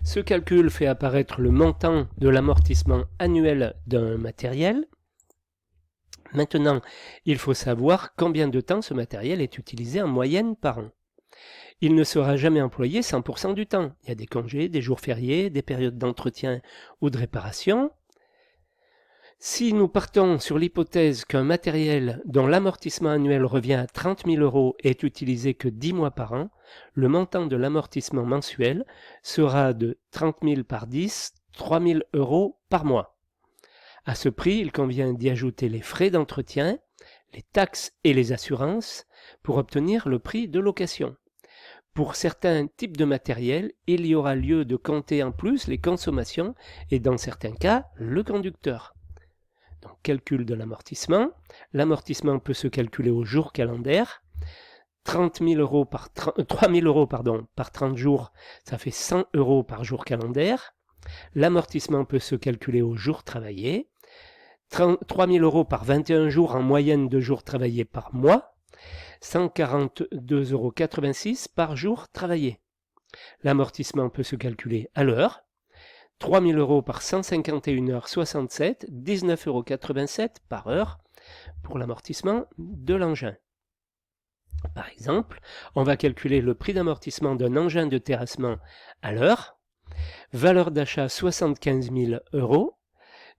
Ce calcul fait apparaître le montant de l'amortissement annuel d'un matériel. Maintenant, il faut savoir combien de temps ce matériel est utilisé en moyenne par an. Il ne sera jamais employé 100% du temps. Il y a des congés, des jours fériés, des périodes d'entretien ou de réparation. Si nous partons sur l'hypothèse qu'un matériel dont l'amortissement annuel revient à 30 000 € est utilisé que 10 mois par an, le montant de l'amortissement mensuel sera de 30 000 par 10, 3 000 € par mois. À ce prix, il convient d'y ajouter les frais d'entretien, les taxes et les assurances pour obtenir le prix de location. Pour certains types de matériel, il y aura lieu de compter en plus les consommations et dans certains cas, le conducteur. Donc, calcul de l'amortissement. L'amortissement peut se calculer au jour calendaire. 3 000 € par 30 jours, ça fait 100 € par jour calendaire. L'amortissement peut se calculer au jour travaillé. 3 000 € par 21 jours en moyenne de jours travaillés par mois. 142,86 € par jour travaillé. L'amortissement peut se calculer à l'heure. 3 000 € par 151h67, 19,87 € par heure pour l'amortissement de l'engin. Par exemple, on va calculer le prix d'amortissement d'un engin de terrassement à l'heure. Valeur d'achat 75 000 €.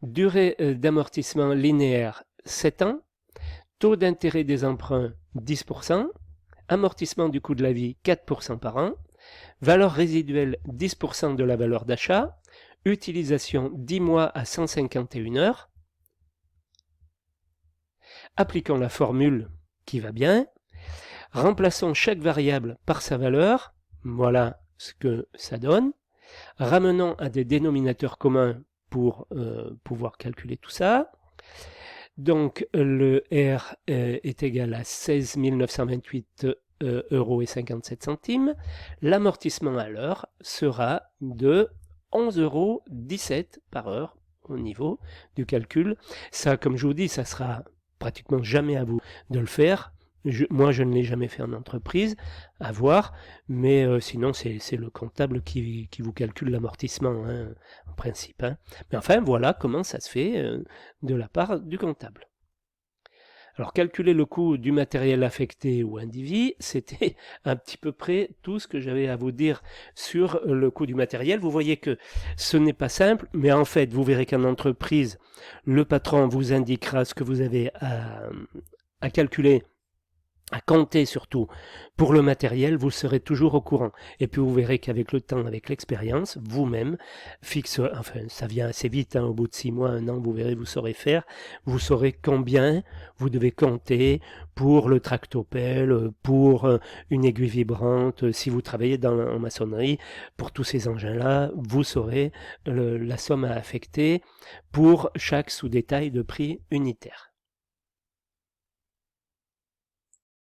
Durée d'amortissement linéaire 7 ans. Taux d'intérêt des emprunts 10%. Amortissement du coût de la vie 4% par an. Valeur résiduelle 10% de la valeur d'achat. Utilisation 10 mois à 151 heures. Appliquons la formule qui va bien. Remplaçons chaque variable par sa valeur. Voilà ce que ça donne. Ramenons à des dénominateurs communs pour pouvoir calculer tout ça. Donc le R est égal à 16 928 € et 57 centimes. L'amortissement à l'heure sera de 11,17 € par heure au niveau du calcul. Ça, comme je vous dis, ça sera pratiquement jamais à vous de le faire. Moi, je ne l'ai jamais fait en entreprise, à voir, mais sinon, c'est le comptable qui vous calcule l'amortissement, hein, en principe. Hein. Mais enfin, voilà comment ça se fait de la part du comptable. Alors, calculer le coût du matériel affecté ou indivis, c'était à petit peu près tout ce que j'avais à vous dire sur le coût du matériel. Vous voyez que ce n'est pas simple, mais en fait, vous verrez qu'en entreprise, le patron vous indiquera ce que vous avez à calculer, à compter surtout pour le matériel, vous serez toujours au courant. Et puis vous verrez qu'avec le temps, avec l'expérience, vous-même, ça vient assez vite, hein, au bout de 6 mois, 1 an, vous verrez, vous saurez faire. Vous saurez combien vous devez compter pour le tractopelle, pour une aiguille vibrante, si vous travaillez en maçonnerie, pour tous ces engins-là, vous saurez la somme à affecter pour chaque sous-détail de prix unitaire.